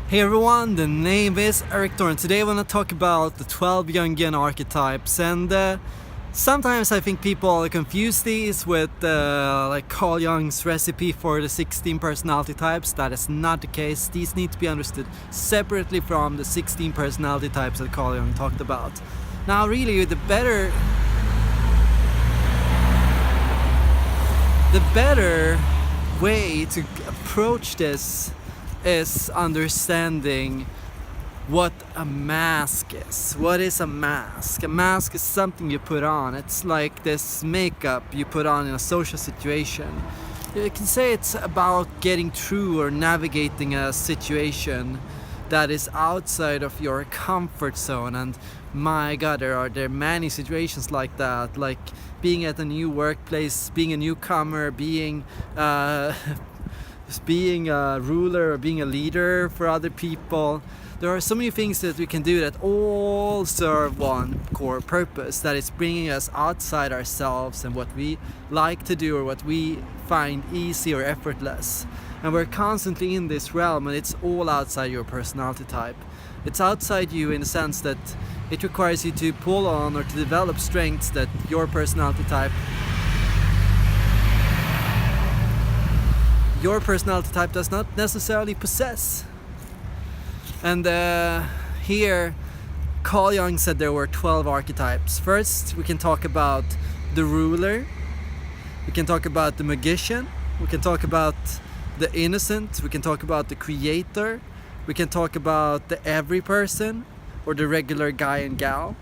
Hey everyone, the name is Erik, and today I want to talk about the 12 Jungian Archetypes. And sometimes I think people confuse these with like Carl Jung's recipe for the 16 personality types. That is not the case. These need to be understood separately from the 16 personality types that Carl Jung talked about. Now really the better way to approach this is understanding what a mask is. What is a mask? A mask is something you put on. It's like this makeup you put on in a social situation. You can say it's about getting through or navigating a situation that is outside of your comfort zone. And my God, there are many situations like that, like being at a new workplace, being a newcomer, being a ruler or being a leader for other people. There are so many things that we can do that all serve one core purpose, that is bringing us outside ourselves and what we like to do or what we find easy or effortless. And we're constantly in this realm, and it's all outside your personality type. It's outside you in the sense that it requires you to pull on or to develop strengths that your personality type does not necessarily possess. And here Carl Jung said there were 12 archetypes. First we can talk about the ruler, we can talk about the magician, we can talk about the innocent, we can talk about the creator, we can talk about the every person or the regular guy and gal,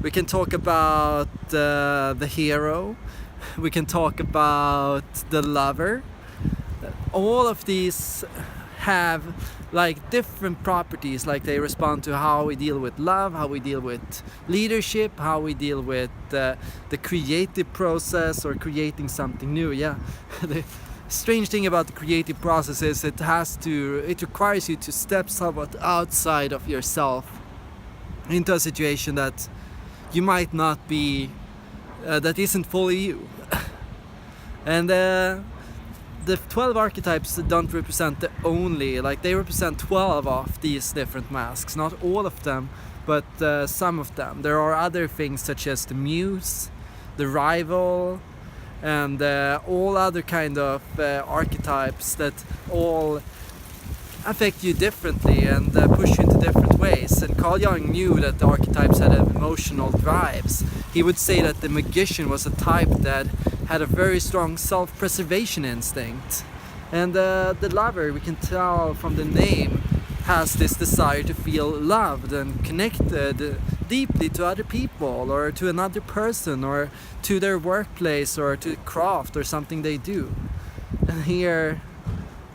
we can talk about the hero, we can talk about the lover. All of these have like different properties, like they respond to how we deal with love, how we deal with leadership, how we deal with the creative process or creating something new. Yeah, the strange thing about the creative process is it requires you to step somewhat outside of yourself into a situation that you might not be, that isn't fully you. And the 12 archetypes don't represent they represent 12 of these different masks. Not all of them, but some of them. There are other things such as the muse, the rival, and all other kind of archetypes that all affect you differently and push you into different ways. And Carl Jung knew that the archetypes had emotional drives. He would say that the magician was a type that had a very strong self-preservation instinct. And the lover, we can tell from the name, has this desire to feel loved and connected deeply to other people or to another person or to their workplace or to craft or something they do. And here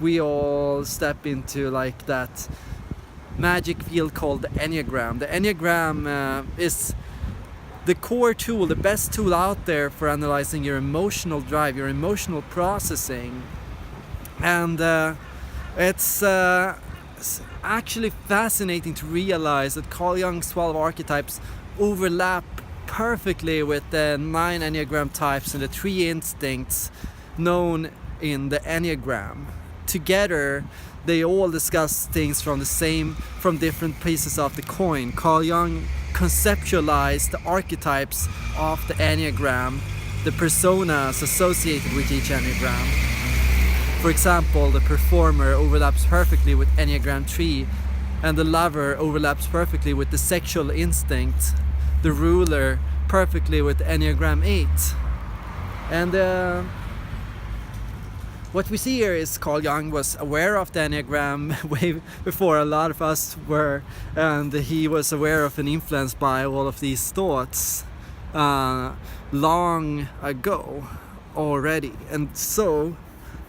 we all step into like that magic field called the Enneagram. The Enneagram is the core tool, the best tool out there for analyzing your emotional drive, your emotional processing. And it's actually fascinating to realize that Carl Jung's 12 archetypes overlap perfectly with the 9 Enneagram types and the 3 instincts known in the Enneagram. Together they all discuss things from different pieces of the coin. Carl Jung conceptualized the archetypes of the Enneagram, the personas associated with each Enneagram. For example, the performer overlaps perfectly with Enneagram 3, and the lover overlaps perfectly with the sexual instinct, the ruler perfectly with Enneagram 8. And what we see here is Carl Jung was aware of the Enneagram way before a lot of us were, and he was aware of and influenced by all of these thoughts long ago already. And so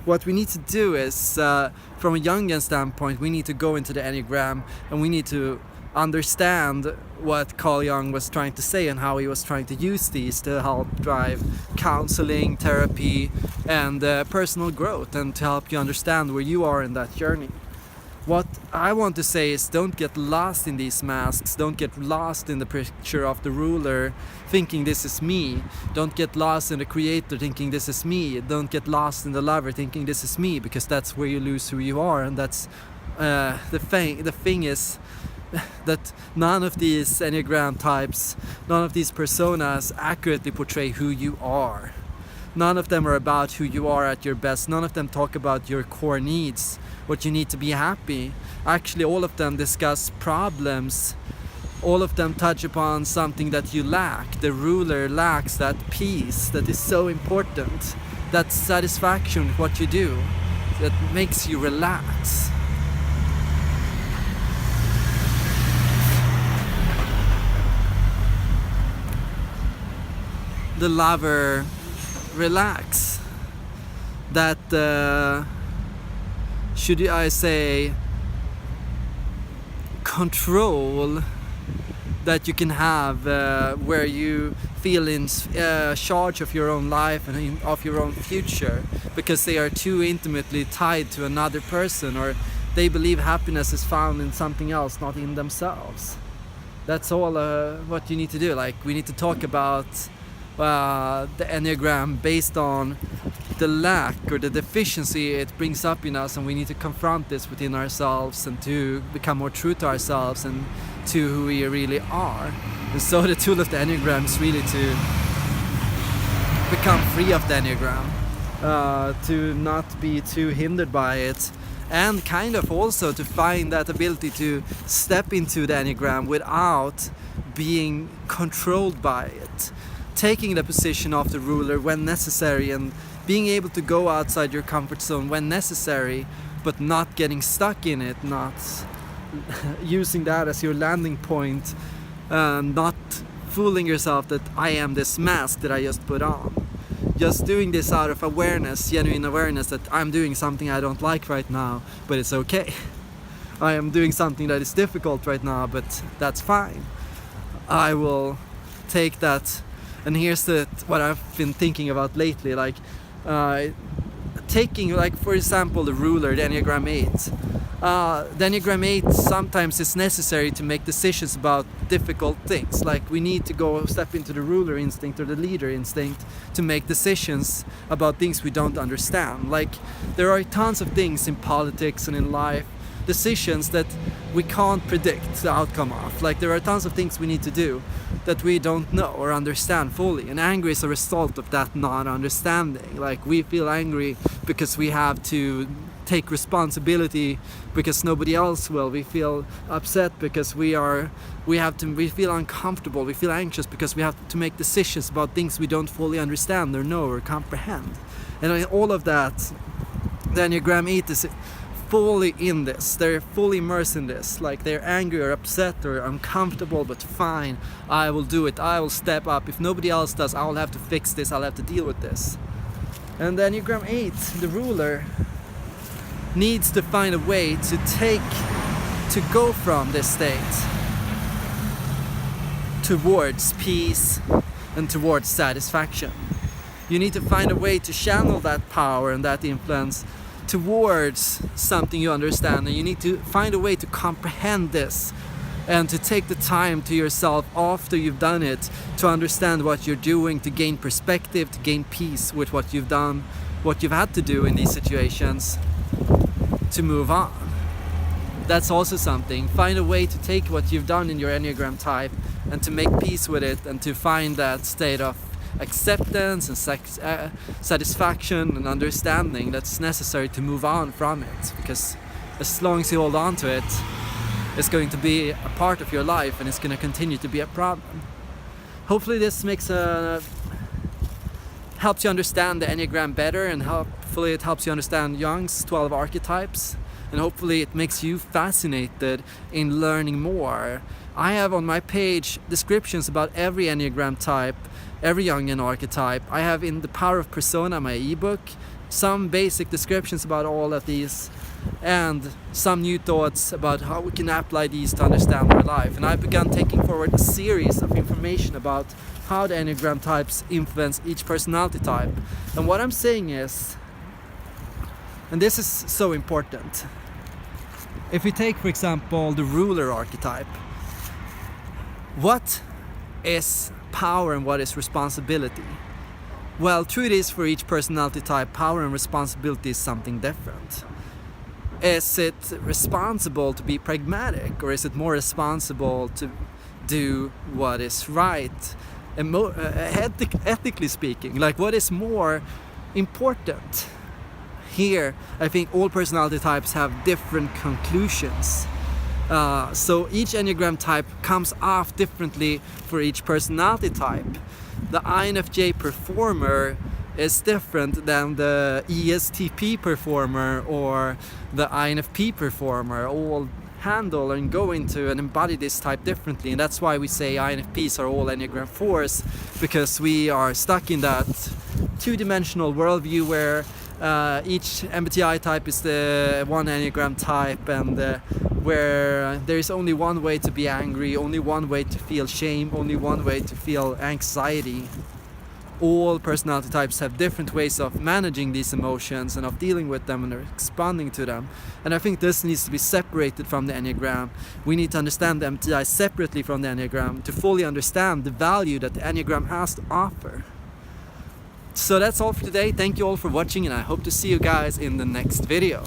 what we need to do is, from a Jungian standpoint, we need to go into the Enneagram and we need to understand what Carl Jung was trying to say and how he was trying to use these to help drive counseling, therapy, and personal growth, and to help you understand where you are in that journey. What I want to say is, don't get lost in these masks, don't get lost in the picture of the ruler thinking this is me, don't get lost in the creator thinking this is me, don't get lost in the lover thinking this is me, because that's where you lose who you are, and that's the thing is that none of these Enneagram types, none of these personas accurately portray who you are. None of them are about who you are at your best. None of them talk about your core needs, what you need to be happy. Actually, all of them discuss problems. All of them touch upon something that you lack. The ruler lacks that peace that is so important, that satisfaction with what you do, that makes you relax. The lover relax. That should I say control that you can have, where you feel in charge of your own life and of your own future, because they are too intimately tied to another person, or they believe happiness is found in something else, not in themselves. That's all what you need to do. Like, we need to talk about the Enneagram based on the lack or the deficiency it brings up in us, and we need to confront this within ourselves and to become more true to ourselves and to who we really are. And so the tool of the Enneagram is really to become free of the Enneagram, to not be too hindered by it, and kind of also to find that ability to step into the Enneagram without being controlled by it, taking the position of the ruler when necessary, and being able to go outside your comfort zone when necessary, but not getting stuck in it, not using that as your landing point, not fooling yourself that I am this mask that I just put on. Just doing this out of awareness, genuine awareness that I'm doing something I don't like right now, but it's okay. I am doing something that is difficult right now, but that's fine. I will take that. And here's what I've been thinking about lately, like taking, like, for example, the ruler, the Enneagram 8. The Enneagram 8 sometimes is necessary to make decisions about difficult things. Like, we need to go step into the ruler instinct or the leader instinct to make decisions about things we don't understand. Like, there are tons of things in politics and in life, decisions that we can't predict the outcome of. Like, there are tons of things we need to do that we don't know or understand fully, and anger is a result of that not understanding. Like, we feel angry because we have to take responsibility because nobody else will. We feel upset because we feel uncomfortable, we feel anxious because we have to make decisions about things we don't fully understand or know or comprehend. And all of that, the Enneagram 8 is fully in this. They're fully immersed in this. Like, they're angry or upset or uncomfortable, but fine, I will do it. I will step up. If nobody else does, I'll have to fix this. I'll have to deal with this. And the Enneagram 8, the ruler, needs to find a way to go from this state towards peace and towards satisfaction. You need to find a way to channel that power and that influence towards something you understand, and you need to find a way to comprehend this and to take the time to yourself after you've done it to understand what you're doing, to gain perspective, to gain peace with what you've done, what you've had to do in these situations, to move on. That's also something. Find a way to take what you've done in your Enneagram type and to make peace with it, and to find that state of acceptance and satisfaction and understanding that's necessary to move on from it. Because as long as you hold on to it, it's going to be a part of your life, and it's going to continue to be a problem. Hopefully this helps you understand the Enneagram better, and hopefully it helps you understand Jung's 12 archetypes, and hopefully it makes you fascinated in learning more. I have on my page descriptions about every Enneagram type, every Jungian archetype. I have in The Power of Persona, my ebook, some basic descriptions about all of these, and some new thoughts about how we can apply these to understand our life. And I've begun taking forward a series of information about how the Enneagram types influence each personality type. And what I'm saying is, and this is so important, if we take, for example, the ruler archetype, what is power and what is responsibility? Well, true it is for each personality type, power and responsibility is something different. Is it responsible to be pragmatic, or is it more responsible to do what is right, ethically speaking? Like, what is more important? Here, I think all personality types have different conclusions. So each Enneagram type comes off differently for each personality type. The INFJ performer is different than the ESTP performer or the INFP performer. All handle and go into and embody this type differently, and that's why we say INFPs are all Enneagram 4s, because we are stuck in that two-dimensional worldview where each MBTI type is the one Enneagram type, and where there is only one way to be angry, only one way to feel shame, only one way to feel anxiety. All personality types have different ways of managing these emotions and of dealing with them and responding to them. And I think this needs to be separated from the Enneagram. We need to understand the MBTI separately from the Enneagram to fully understand the value that the Enneagram has to offer. So that's all for today. Thank you all for watching, and I hope to see you guys in the next video.